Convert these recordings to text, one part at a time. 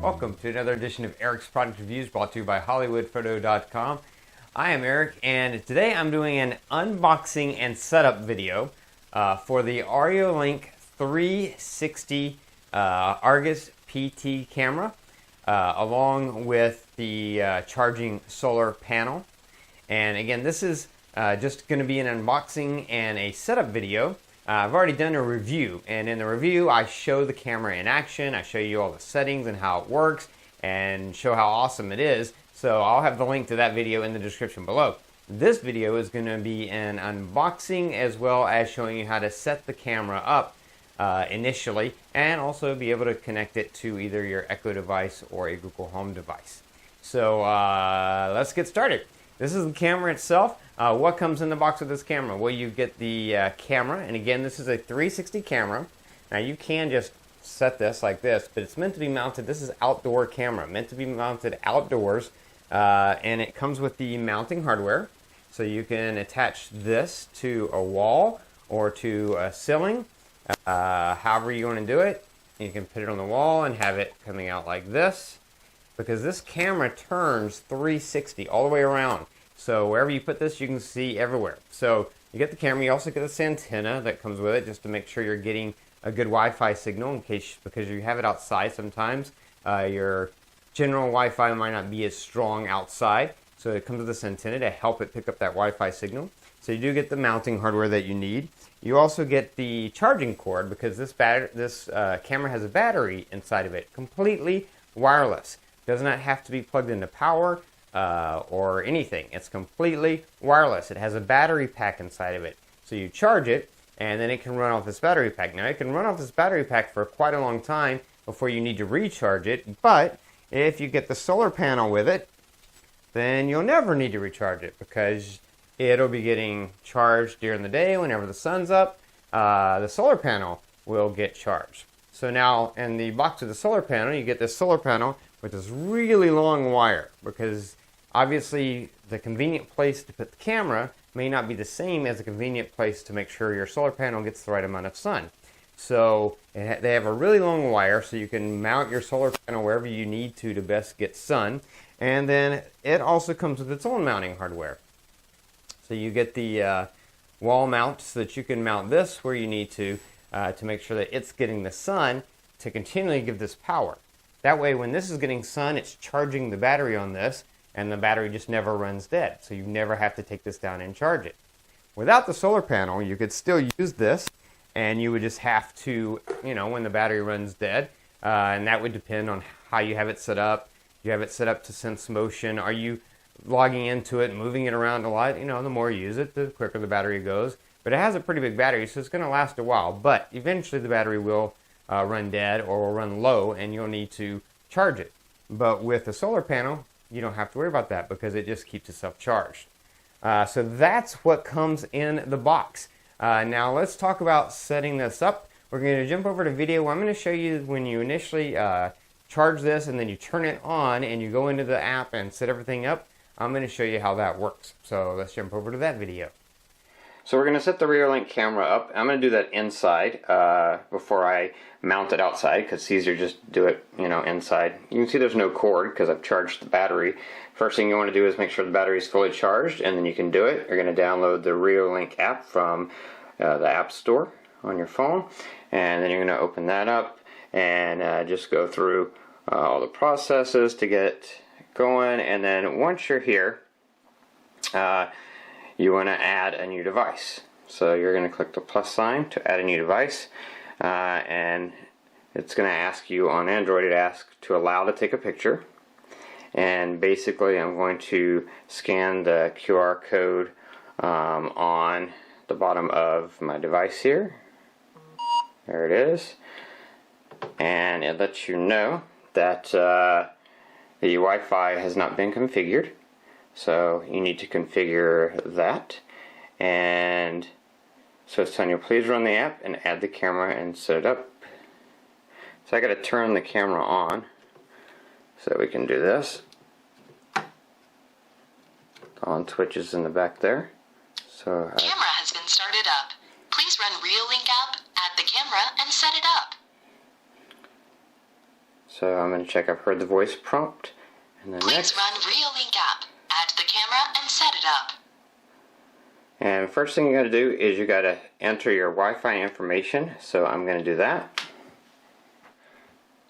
Welcome to another edition of Eric's Product Reviews, brought to you by HollywoodPhoto.com. I am Eric, and today I'm doing an unboxing and setup video for the ARRIOLINK 360 Argus PT camera, along with the charging solar panel. And again, this is just going to be an unboxing and a setup video. I've already done a review, and in the review I show the camera in action. I show you all the settings and how it works and show how awesome it is. So I'll have the link to that video in the description below. This video is going to be an unboxing as well as showing you how to set the camera up initially, and also be able to connect it to either your Echo device or a Google Home device. So let's get started. This is the camera itself. What comes in the box with this camera? Well, you get the camera, and again, this is a 360 camera. Now, you can just set this like this, but it's meant to be mounted. This is outdoor camera, meant to be mounted outdoors, and it comes with the mounting hardware. So you can attach this to a wall or to a ceiling, however you want to do it. You can put it on the wall and have it coming out like this, because this camera turns 360 all the way around. So wherever you put this, you can see everywhere. So you get the camera, you also get this antenna that comes with it, just to make sure you're getting a good Wi-Fi signal, in case, because you have it outside sometimes. Your general Wi-Fi might not be as strong outside. So it comes with this antenna to help it pick up that Wi-Fi signal. So you do get the mounting hardware that you need. You also get the charging cord, because this camera has a battery inside of it, completely wireless. Does not have to be plugged into power or anything. It's completely wireless. It has a battery pack inside of it. So you charge it, and then it can run off this battery pack. Now, it can run off this battery pack for quite a long time before you need to recharge it, but if you get the solar panel with it, then you'll never need to recharge it, because it'll be getting charged during the day whenever the sun's up. The solar panel will get charged. So now, in the box of the solar panel, you get this solar panel with this really long wire, because obviously the convenient place to put the camera may not be the same as a convenient place to make sure your solar panel gets the right amount of sun. So they have a really long wire, so you can mount your solar panel wherever you need to best get sun. And then it also comes with its own mounting hardware. So you get the wall mount, so that you can mount this where you need to make sure that it's getting the sun to continually give this power. That way, when this is getting sun, it's charging the battery on this, and the battery just never runs dead. So you never have to take this down and charge it. Without the solar panel, you could still use this, and you would just have to, when the battery runs dead, and that would depend on how you have it set up. You have it set up to sense motion. Are you logging into it, moving it around a lot? The more you use it, the quicker the battery goes. But it has a pretty big battery, so it's going to last a while. But eventually the battery will run dead or will run low, and you'll need to charge it. But with the solar panel, you don't have to worry about that, because it just keeps itself charged. So that's what comes in the box. Now let's talk about setting this up. We're going to jump over to video where I'm going to show you when you initially charge this, and then you turn it on and you go into the app and set everything up. I'm going to show you how that works. So let's jump over to that video. So we're going to set the ARRIOLINK camera up. I'm going to do that inside before I mount it outside, because it's easier just to do it, inside. You can see there's no cord because I've charged the battery. First thing you want to do is make sure the battery is fully charged, and then you can do it. You're going to download the ARRIOLINK app from the App Store on your phone, and then you're going to open that up and just go through all the processes to get going. And then once you're here, you want to add a new device. So you're going to click the plus sign to add a new device, and it's going to ask you on Android, to allow to take a picture. And basically I'm going to scan the QR code on the bottom of my device here. There it is. And it lets you know that the Wi-Fi has not been configured. So you need to configure that. And so it's telling you, please run the app and add the camera and set it up. So I got to turn the camera on so we can do this. The on switch is in the back there. So camera has been started up. Please run ARRIOLINK app, add the camera, and set it up. So I'm going to check I've heard the voice prompt. And then Please next. run Reolink app. Add the camera and set it up. And first thing you got to do is you got to enter your Wi-Fi information. So I'm going to do that.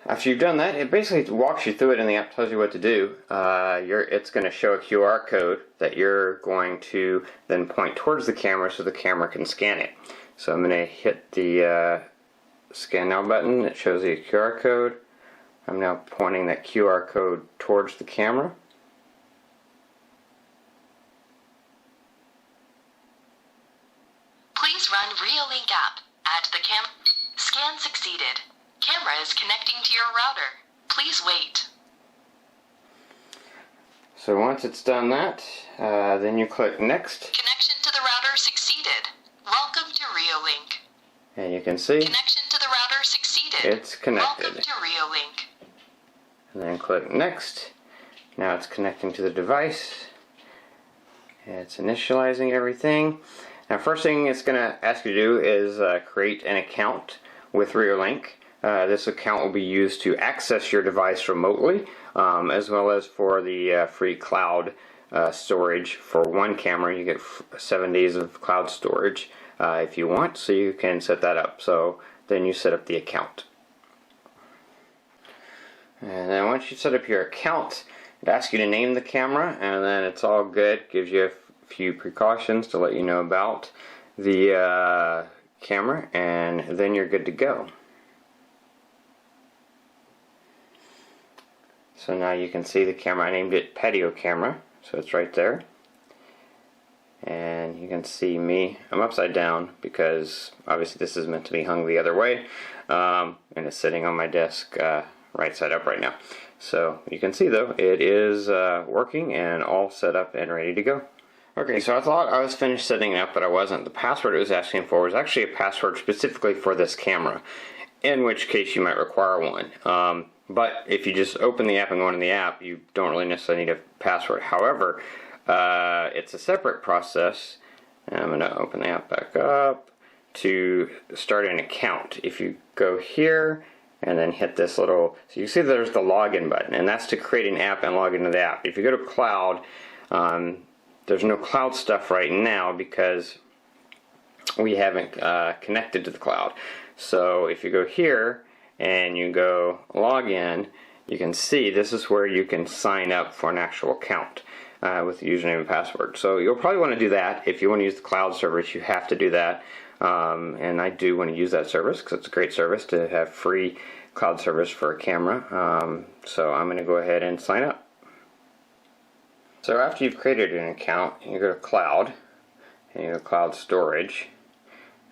After you've done that, it basically walks you through it, and the app tells you what to do. It's going to show a QR code that you're going to then point towards the camera so the camera can scan it. So I'm going to hit the Scan Now button. It shows the QR code. I'm now pointing that QR code towards the camera. Please run Reolink app. Add the camera. Scan succeeded. Camera is connecting to your router. Please wait. So once it's done that, then you click Next. Connection to the router succeeded. Welcome to Reolink. And you can see Connection to the router succeeded. it's connected. Welcome to Reolink. And then click Next. Now it's connecting to the device. It's initializing everything. Now first thing it's going to ask you to do is create an account with Reolink. This account will be used to access your device remotely, as well as for the free cloud storage. For one camera, you get 7 days of cloud storage if you want, so you can set that up. So then you set up the account. And then once you set up your account, it asks you to name the camera, and then it's all good. Gives you a few precautions to let you know about the camera, and then you're good to go. So now you can see the camera. I named it Patio Camera, so it's right there. And you can see me. I'm upside down because obviously this is meant to be hung the other way, and it's sitting on my desk right side up right now. So you can see though it is working and all set up and ready to go. Okay, so I thought I was finished setting it up, but I wasn't. The password it was asking for was actually a password specifically for this camera, in which case you might require one. But if you just open the app and go into the app, you don't really necessarily need a password. However, it's a separate process. And I'm going to open the app back up to start an account. If you go here and then hit this little, so you see there's the login button, and that's to create an app and log into the app. If you go to cloud, there's no cloud stuff right now because we haven't connected to the cloud. So if you go here and you go login, you can see this is where you can sign up for an actual account with the username and password. So you'll probably want to do that. If you want to use the cloud service, you have to do that. And I do want to use that service because it's a great service to have free cloud service for a camera. So I'm going to go ahead and sign up. So after you've created an account, you go to cloud, and you go to cloud storage,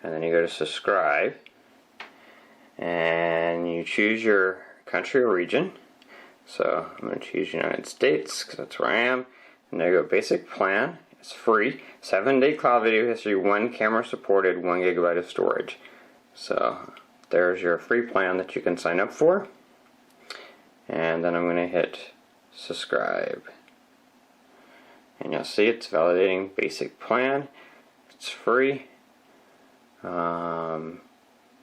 and then you go to subscribe, and you choose your country or region. So I'm going to choose United States because that's where I am. And there you go, basic plan. It's free. 7-day cloud video history, 1 camera supported, 1 GB of storage. So there's your free plan that you can sign up for. And then I'm going to hit subscribe. And you'll see it's validating basic plan. It's free. And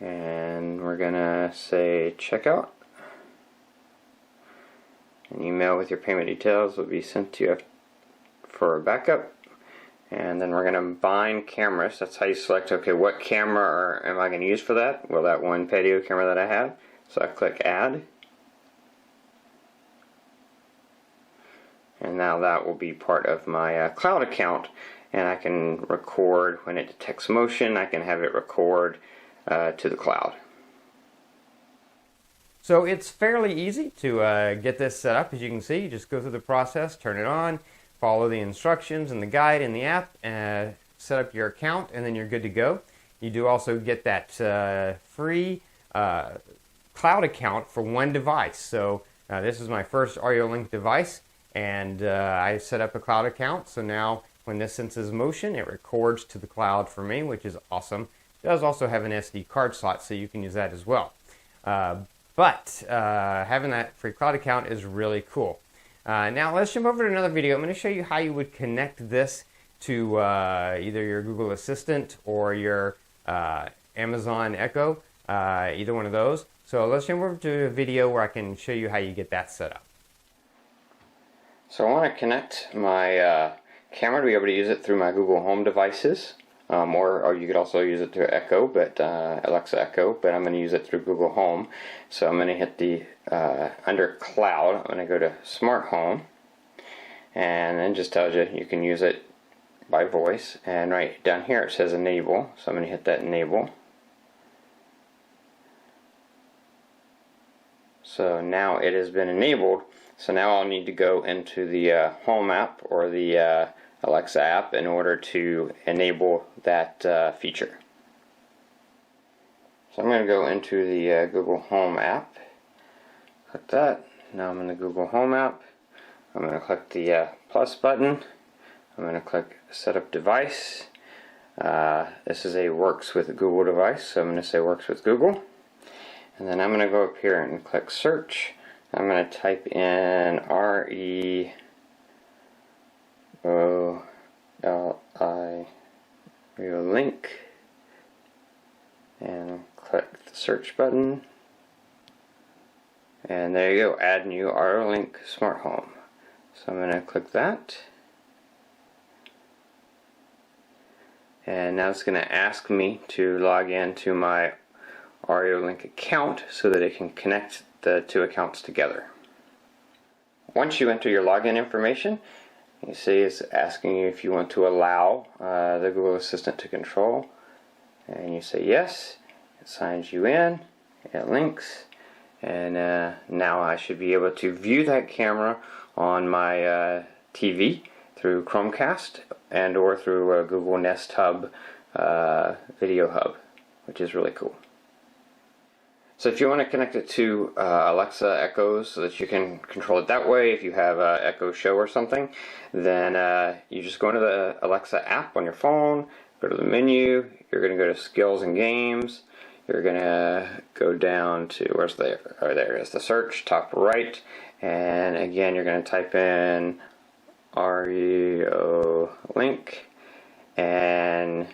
we're going to say checkout. An email with your payment details will be sent to you for a backup. And then we're going to bind cameras. That's how you select, okay, what camera am I going to use for that? Well, that one Patio camera that I have. So I click add. And now that will be part of my cloud account. And I can record when it detects motion. I can have it record to the cloud. So it's fairly easy to get this set up. As you can see, you just go through the process, turn it on, follow the instructions and the guide in the app, set up your account, and then you're good to go. You do also get that free cloud account for one device. So this is my first ArioLink device, and I set up a cloud account. So now when this senses motion, it records to the cloud for me, which is awesome. It does also have an SD card slot, so you can use that as well. But having that free cloud account is really cool. Now let's jump over to another video. I'm going to show you how you would connect this to either your Google Assistant or your Amazon Echo, either one of those. So let's jump over to a video where I can show you how you get that set up. So I want to connect my camera to be able to use it through my Google Home devices, or you could also use it through Echo, but Alexa Echo, but I'm going to use it through Google Home. So I'm going to hit the under Cloud, I'm going to go to Smart Home, and then it just tells you you can use it by voice, and right down here it says Enable, so I'm going to hit that Enable. So now it has been enabled. So now I'll need to go into the Home app or the Alexa app in order to enable that feature. So I'm going to go into the Google Home app. Click that. Now I'm in the Google Home app. I'm going to click the plus button. I'm going to click Set Up Device. This is a Works with Google device, so I'm going to say Works with Google. And then I'm going to go up here and click Search. I'm going to type in REOLI Link and click the search button. And there you go, add new REOLink Smart Home. So I'm going to click that. And now it's going to ask me to log in to my REOLink account so that it can connect the two accounts together. Once you enter your login information, you see it's asking you if you want to allow the Google Assistant to control, and you say yes. It signs you in, it links, and now I should be able to view that camera on my TV through Chromecast and or through Google Nest Hub Video Hub, which is really cool. So if you want to connect it to Alexa Echoes so that you can control it that way, if you have Echo Show or something, then you just go into the Alexa app on your phone, go to the menu, you're going to go to Skills and Games, you're going to go down to, where's the, oh there it is, the search, top right, and again you're going to type in REOLink and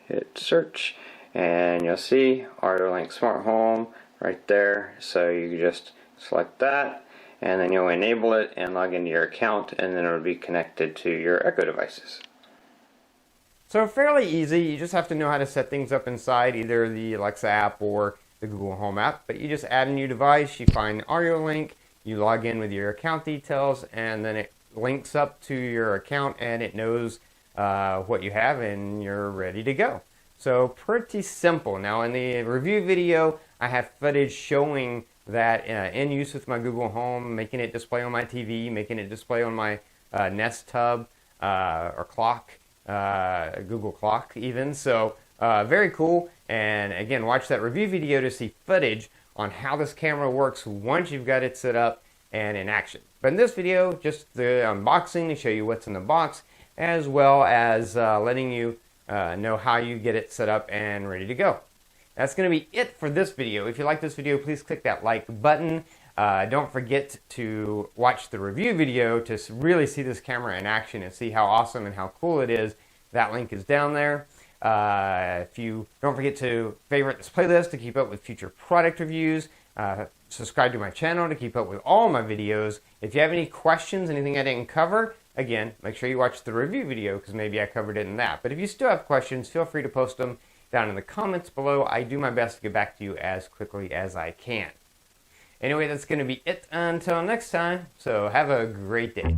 hit search, and you'll see REOLink Smart Home right there. So you just select that, and then you'll enable it and log into your account, and then it'll be connected to your Echo devices. So fairly easy. You just have to know how to set things up inside either the Alexa app or the Google Home app. But you just add a new device, you find REOLink, you log in with your account details, and then it links up to your account and it knows what you have, and you're ready to go. So pretty simple. Now in the review video, I have footage showing that in use with my Google Home, making it display on my TV, making it display on my Nest Hub or clock, Google Clock even. So very cool. And again, watch that review video to see footage on how this camera works once you've got it set up and in action. But in this video, just the unboxing to show you what's in the box, as well as letting you know how you get it set up and ready to go. That's going to be it for this video. If you like this video, please click that like button. Don't forget to watch the review video to really see this camera in action and see how awesome and how cool it is. That link is down there. If you don't forget to favorite this playlist to keep up with future product reviews. Subscribe to my channel to keep up with all my videos. If you have any questions, anything I didn't cover, again, make sure you watch the review video because maybe I covered it in that. But if you still have questions, feel free to post them down in the comments below. I do my best to get back to you as quickly as I can. Anyway, that's going to be it until next time. So have a great day.